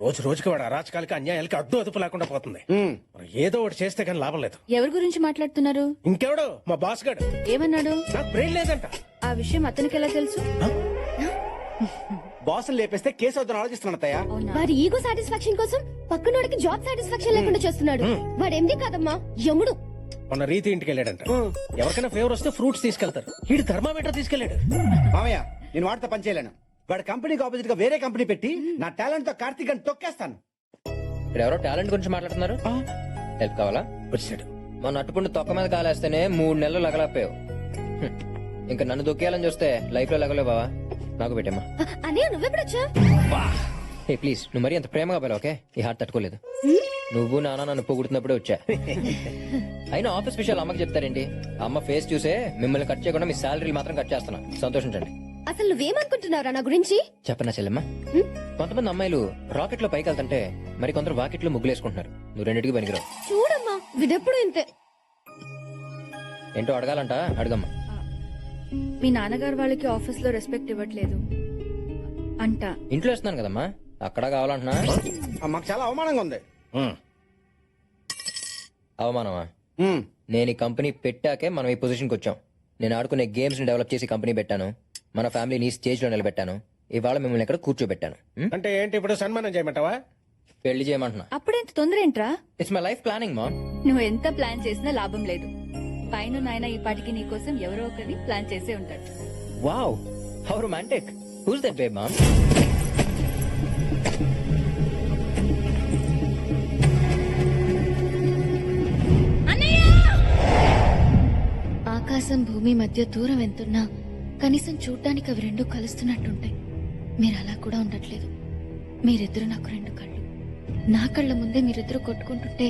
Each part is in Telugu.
రోజు రోజుకి వాడు అరాచకాలకి అన్యాయాలకి అడ్డు అదుపు లేకుండా పోతుంది. మరి ఏదో ఒకటి చేస్తే కానీ లాభం లేదు. ఎవరి గురించి మాట్లాడుతున్నారు? ఇంకెవడో మా బాస్ గాడు. ఏమన్నాడు? నాకు బ్రెయిన్ లేదంట. ఆ విషయం అతనికి ఎలా తెలుసు? బాస్ లేపేస్తే కేసు అవుతాను ఆలోచిస్తున్నాను అత్తయ్య. వాడి ఈగో సాటిస్ఫాక్షన్ కోసం పక్కనోడికి జాబ్ సాటిస్ఫాక్షన్ లేకుండా చేస్తున్నాడు. వాడు ఎండి కాదమ్మా, యముడు. మొన్న రీతి ఇంటికి వెళ్ళాడంట. ఎవరికైనా ఫేవర్ వస్తే ఫ్రూట్స్ తీసుకెళ్తారు. వీడు థర్మామీటర్ తీసుకెళ్లాడు. మామయ్య నేను వాడితో పని చేయలేను. వాడి కంపెనీకి ఆపోజిట్ గా వేరే కంపెనీ పెట్టి నా టాలెంట్ తో కార్తీక్ అని తొక్కేస్తాను. ఇప్పుడు ఎవరో టాలెంట్ గురించి మాట్లాడుతున్నారు. హెల్ప్ కావాలా? వచ్చాడు. మన అట్టుకుంటూ తొక్క మీద కాలేస్తేనే 3 నెలలు లగలపోయావు. ఇంకా నన్ను దొక్కేయాలని చూస్తే లైఫ్ లో లగలేవు బావా. నాకు పెట్టమ్మా. అనే నువ్వెప్పుడొచ్చా? ఏ ప్లీజ్, నువ్వు మరీ అంత ప్రేమగా పోయావు. ఓకే, ఈ హార్ట్ తట్టుకోలేదు. నువ్వు నాన్న నన్ను పొగుడుతున్నప్పుడే వచ్చా. అయినా ఆఫీస్ విషయాలు అమ్మకి చెప్తారేంటి? అమ్మ ఫేస్ చూసే మిమ్మల్ని కట్ చేయకుండా మీ శాలరీలు మాత్రం కట్ చేస్తున్నా. సంతోషించండి. అసలు నువ్వేమనుకుంటున్నావురా నా గురించి? చెప్పనా చెల్లెమ్మ, కొంతమంది అమ్మాయిలు రాకెట్ లో పైకి వెళ్తుంటే మరి కొందరు వాకెట్ లో ముగ్గులేసుకుంటున్నారు. నువ్వు రెండింటికి పనికిరావు. చూడమ్మా, విడెప్పుడు ఇంతే. ఏంటో అడగాలంట, అడగమ్మా. మీ నాన్నగారు వాళ్ళకి ఆఫీస్ లో రెస్పెక్ట్ ఇవ్వట్లేదు అంట. ఇంట్లో ఇస్తున్నాను కదమ్మా, అక్కడ కావాలంటున్నా. మాకు చాలా అవమానంగా ఉంది. అవమానమా? నేను ఈ కంపెనీ పెట్టాకే మనం ఈ పొజిషన్కి వచ్చాం. నేను ఆడుకునే గేమ్స్ ని డెవలప్ చేసి కంపెనీ పెట్టాను. మన ఫ్యామిలీని స్టేజ్ లో నిలబెట్టాను. ఇవాళ మిమ్మల్ని ఇక్కడ కూర్చోబెట్టాను. అంటే ఏంటి ఇప్పుడు సన్మానం చేయమంటావా? పెళ్లి చేయమంటున్నా. అప్పుడెంత తొందర ఏంట్రా? ఇట్స్ మై లైఫ్ ప్లానింగ్ మా. నువ్వు ఎంత ప్లాన్ చేసినా లాభం లేదు. పైన నాయన ఈ పాటికి నీ కోసం ఎవరో ఒకరిని ప్లాన్ చేసే ఉంటాడు. Wow, how romantic. Who's that babe mom? ఆకాశం భూమి మధ్య దూరం ఎంతున్నా కనీసం చూడ్డానికి అవి రెండు కలుస్తున్నట్టుంటాయి. మీరు అలా కూడా ఉండట్లేదు. మీరిద్దరు నాకు 2 కళ్ళు. నా కళ్ళ ముందే మీరిద్దరు కొట్టుకుంటుంటే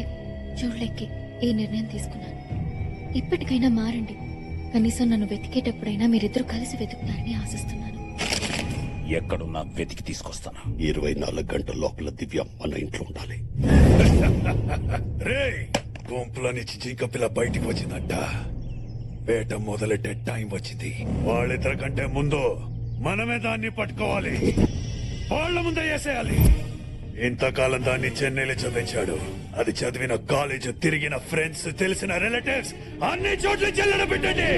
చూడలేకే ఈ నిర్ణయం తీసుకున్నాను. ఇప్పటికైనా మారండి. కనీసం నన్ను వెతికేటప్పుడైనా మీరిద్దరు కలిసి వెతుకుతారని ఆశిస్తున్నాను. ఎక్కడున్నా వెతికి తీసుకొస్తాను. 24 గంటల లోపల దివ్య మన ఇంట్లో ఉండాలి. రే గుంపులో నుంచి జింక పిల్ల బయటికి వచ్చిందంట. వేట మొదలెట్టే టైం వచ్చింది. వాళ్ళిద్దరి కంటే ముందు మనమే దాన్ని పట్టుకోవాలి. వాళ్ళ ముందే వేసేయాలి. ఇంతకాలం దాన్ని చెన్నైలో చదివించాడు. అది చదివిన కాలేజ్, తిరిగిన ఫ్రెండ్స్, తెలిసిన రిలేటివ్స్ అన్ని చోట్ల చెల్లడ పెట్టండి.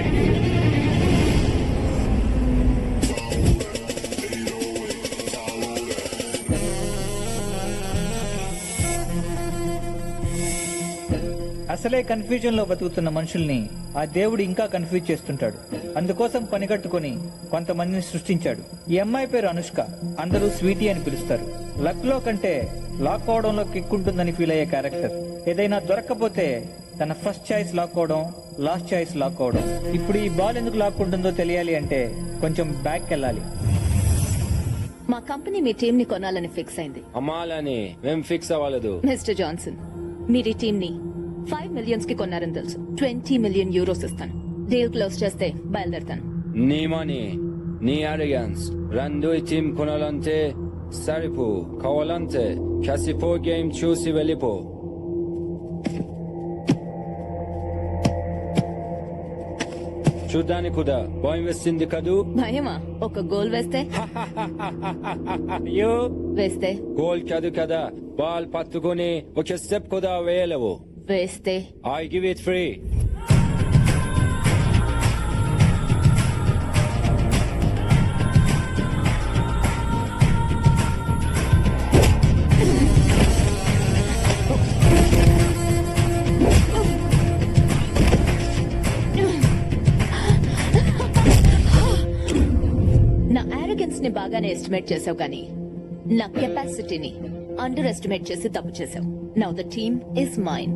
అసలే కన్ఫ్యూజన్ లో బతుకుతున్న మనుషుల్ని ఆ దేవుడు ఇంకా కన్ఫ్యూజ్ చేస్తుంటాడు. అందుకోసం పనిగట్టుకుని కొంతమందిని సృష్టించాడు. ఈ అమ్మాయి పేరు అనుష్క. అందరూ స్వీటీ అని పిలుస్తారు. లక్ లో కంటే లాక్ అవడంలో కిక్కుంటుందని ఫీల్ అయ్యే క్యారెక్టర్. ఏదైనా దొరక్కపోతే తన ఫస్ట్ చాయిస్ లాక్ అవడం, లాస్ట్ చాయిస్ లాక్ అవడం. ఇప్పుడు ఈ బాల్ ఎందుకు లాక్ ఉంటుందో తెలియాలి అంటే కొంచెం బ్యాక్ వెళ్ళాలి. మా కంపెనీ మీ టీం ని కొనాలని ఫిక్స్ అయింది. అమ్మాలని మేం ఫిక్స్ అవ్వలేదు. మిస్టర్ జాన్సన్, మీరు ఈ టీం ని 5 మిలియన్స్ కి కొన్నారని తెలుసు. 20 మిలియన్ యూరోస్ ఇస్తాను. డీల్ క్లోజ్ చేస్తే బయలుదేరుతాను. నీ మనీ, నీ అరిగన్స్ రెండు ఈ టీం కొనాలంటే సరిపో. కావాలంటే కసిపో గేమ్ చూసి వెళ్ళిపో. చూడ్డానికి కూడా భయం వేస్తుంది కదూ? భయమా? ఒక గోల్ వేస్తే? అయ్యో, వేస్తే గోల్ కాదు కదా, బాల్ పట్టుకుని ఒక స్టెప్ కూడా వేయలేవు. వేస్తే I give it free. నా ఆరోగెన్స్ ని బాగానే ఎస్టిమేట్ చేసావు కానీ నా కెపాసిటీని అండర్ ఎస్టిమేట్ చేసి తప్పు చేసావు. Now the team is mine.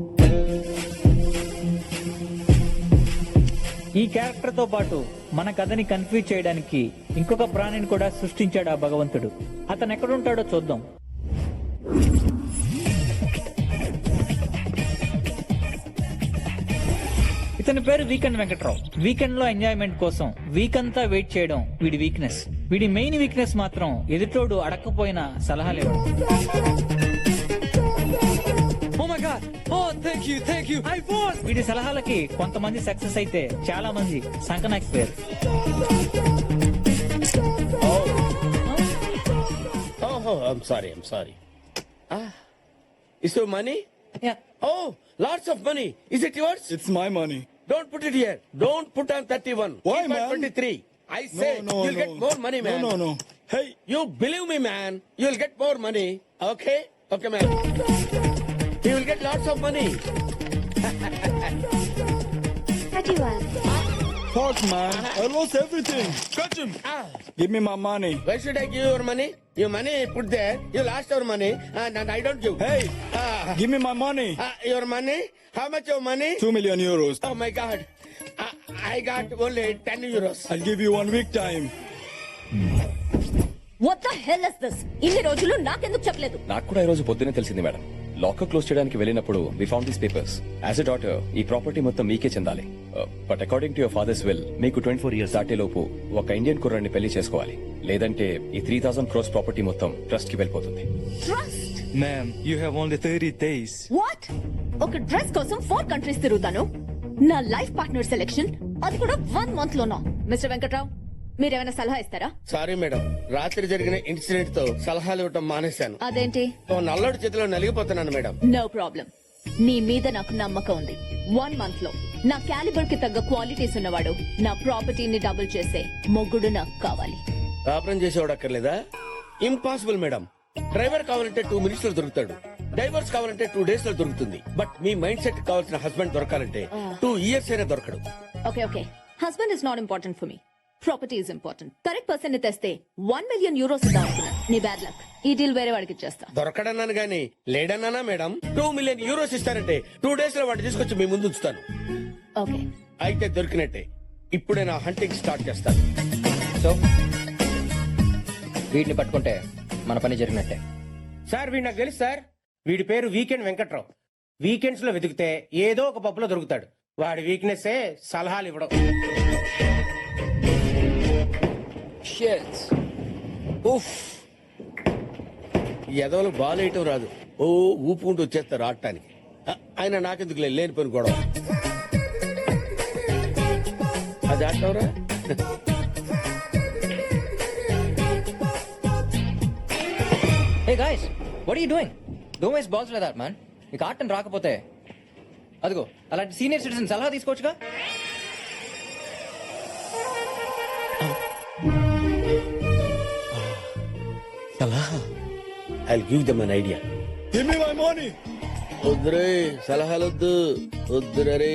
ఈ క్యారెక్టర్ తో పాటు మన కథని కన్ఫ్యూజ్ చేయడానికి ఇంకొక ప్రాణిని కూడా సృష్టించాడు ఆ భగవంతుడు. అతను ఎక్కడుంటాడో చూద్దాం. ఇతని పేరు వీకెండ్ వెంకట్రావు. వీకెండ్ లో ఎంజాయ్మెంట్ కోసం వీక్ అంతా వెయిట్ చేయడం వీడి వీక్నెస్. వీడి మెయిన్ వీక్నెస్ మాత్రం ఎదుటోడు అడక్కపోయిన సలహాలు ఇవ్వడం. వీడి సలహాలకి కొంతమంది సక్సెస్ అయితే చాలా మంది సంకనాకిపోయారు. ఓహో, I'm sorry. Is your money? Yeah. Oh, lots of money. Is it yours? It's my money. Don't put it here. Don't put on 31. Why, Keep on man? 23. I say you'll get more money, man. No. Hey, You believe me, man. You'll get more money. Okay? Okay, man. You will get lots of money. fuck, man. I lost everything. Catch him. Give me my money. Why should I give your money? Your money put there. You lost your money and I don't give. Hey, Ah. give me my money. Your money? How much your money? 2 million euros. Oh my God. I got only 10 euros. I'll give you 1 week time. What the hell is this? ఇన్ని రోజులు నాకెందుకు చెప్పలేదు? నాకు కూడా ఈ రోజు పొద్దునే తెలిసింది మేడం. లాకర్ క్లోజ్ చేయడానికి వెళ్ళినప్పుడు we found these papers. As a daughter ఈ ప్రాపర్టీ మొత్తం మీకే చెందాలి. But according to your father's will మీకు 24 ఇయర్స్ దాటేలోపు ఒక ఇండియన్ కుర్రాన్ని పెళ్లి చేసుకోవాలి. లేదంటే ఈ 3000 crores ప్రాపర్టీ మొత్తం ట్రస్ట్ కి వెళ్ళిపోతుంది. Trust? Ma'am, you have only 30 days. What? ఒక డ్రెస్ కోసం 4 కంట్రీస్ తిరుగుతాను. నా లైఫ్ పార్ట్నర్ సెలెక్షన్ అది కూడా 1 month లోనా? మిస్టర్ వెంకట్రావు, మీరేమైనా సలహా ఇస్తారా? సారీ మేడం, రాత్రి జరిగిన ఇన్సిడెంట్ తో సలహాలు ఇవ్వటం మానేశాను. అదేంటి? ఓ నల్లడి చేతిలో నలిగిపోతున్నాను మేడం. No problem. నీ మీద నాకు నమ్మకం ఉంది. 1 month లో నా క్యాలిబర్ కి తగ్గ క్వాలిటీస్ ఉన్నవాడు, నా ప్రాపర్టీని డబుల్ చేసే మొగ్గుడు నాకు కావాలి. కాపురం చేసేవాడు అక్కర్లేదా? Impossible madam. డ్రైవర్ కావాలంటే 2 minutes లో దొరుకుతాడు. డైవర్స్ కావాలంటే 2 days లో దొరుకుతుంది. బట్ మీ మైండ్ సెట్ కావాల్సిన హస్బెండ్ దొరకాలంటే 2 years అయినా దొరకడు. Okay husband is not important for me. Property is important. Correct person ని తెస్తే 1 million euros ఇద్దాం అనుకున్నాను. నీ బ్యాడ్ లక్. ఈ డీల్ వేరే వాడికి ఇచ్చేస్తా. దొరకడన్నాను గానీ లేడన్నానా మేడం? 2 million euros ఇస్తారంటే 2 days లో వాడిని తీసుకొచ్చి మీ ముందు ఉంచుతాను. ఓకే అయితే దొరికినట్టే. ఇప్పుడే నా హంటింగ్ స్టార్ట్ చేస్తాను. సో వీటిని పట్టుకుంటే మన పని జరిగినట్టే. సార్ వీడు నాకు తెలుసు సార్. వీడి పేరు వీకెండ్ వెంకట్రావు. వీకెండ్స్ లో వెతికితే ఏదో ఒక పప్పులో దొరుకుతాడు. వాడి వీక్నెస్ సలహాలు ఇవ్వడం. Shit. ఉఫ్. ఈ ఎదవలు బాల్ వేయటం రాదు. ఓ ఊపుకుంటూ వచ్చేస్తారు ఆడటానికి. ఆయన నాకెందుకు లేని పని గొడవ. అది ఆడటవరా? Hey guys, what are you doing? Don't waste balls like that man. మీకు ఆటం రాకపోతే అదిగో అలాంటి సీనియర్ సిటిజన్ సలహా తీసుకోవచ్చుగా. I'll give them an idea. Give me my money. వద్దురే సలహాలొద్దు. వద్దురే.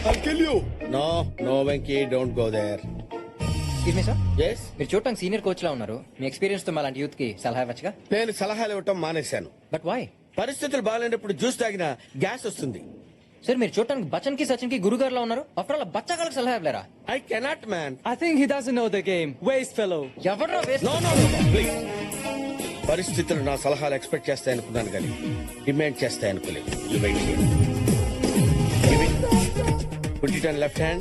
I'll kill you. No Venky, don't go there. Excuse me sir, yes. మీరు చూడటానికి సీనియర్ కోచ్ లా ఉన్నారు. మీ ఎక్స్పీరియన్స్ తో అలాంటి యూత్ కి సలహా ఇవ్వచ్చుగా. నేను సలహాలు ఇవ్వటం మానేశాను. But why? పరిస్థితులు బాగాలేనప్పుడు జ్యూస్ తాగినా గ్యాస్ వస్తుంది. సార్ మీరు చూడటానికి బచ్చన్ కి సచిన్ కి గురుగారు లా ఉన్నారు. ఆఫ్టర్ ఆల్ బచ్చగాళ్ళకి సలహా ఇవ్వలేరా? I cannot man. I think he doesn't know the game. Waste fellow. ఎవడ్రా నో ప్లీజ్. పరిస్థితులు నా సలహాలు ఎక్స్పెక్ట్ చేస్తాయనుకున్నాను కానీ డిమాండ్ చేస్తాయనుకోలేదు. You wait here. Give it. Put it on left hand.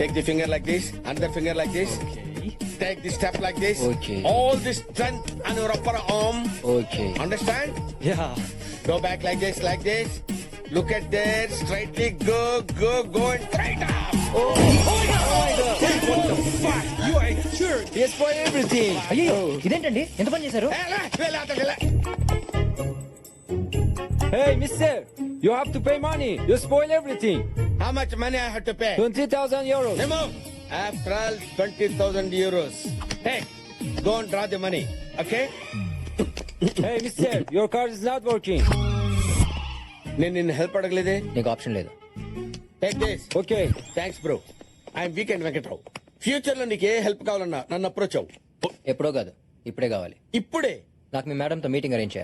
Take the finger like this. Another finger like this. Take the step like this. Okay. All this strength on your upper arm. Okay. Understand? Yeah. Go back like this, like this. Look at there. Straightly go and straight up. Oh my God. What the fuck? You are sure. Yes for everything. అయ్యో ఇదేంటండి, ఎంత పని చేశారు? Hey, mister, you have to pay money. You spoil everything. How much money I have to pay? 20,000 euros. Remove. After all, 20,000 euros. Hey, go and draw the money. Okay? Hey, mister, your card is not working. నేను నిన్ను హెల్ప్ అడగలేదే. నీకు ఆప్షన్ లేదు. Take this. Okay. Thanks bro. I'm weekend Venkatrao. Future లో నీకు ఏ హెల్ప్ కావాలన్నా నన్ను అప్రోచ్ అవ్వు. ఎప్పుడో కాదు, ఇప్పుడే కావాలి. ఇప్పుడే. నాకు మీ మేడంతో మీటింగ్ అరేంజ్ చేయాలి.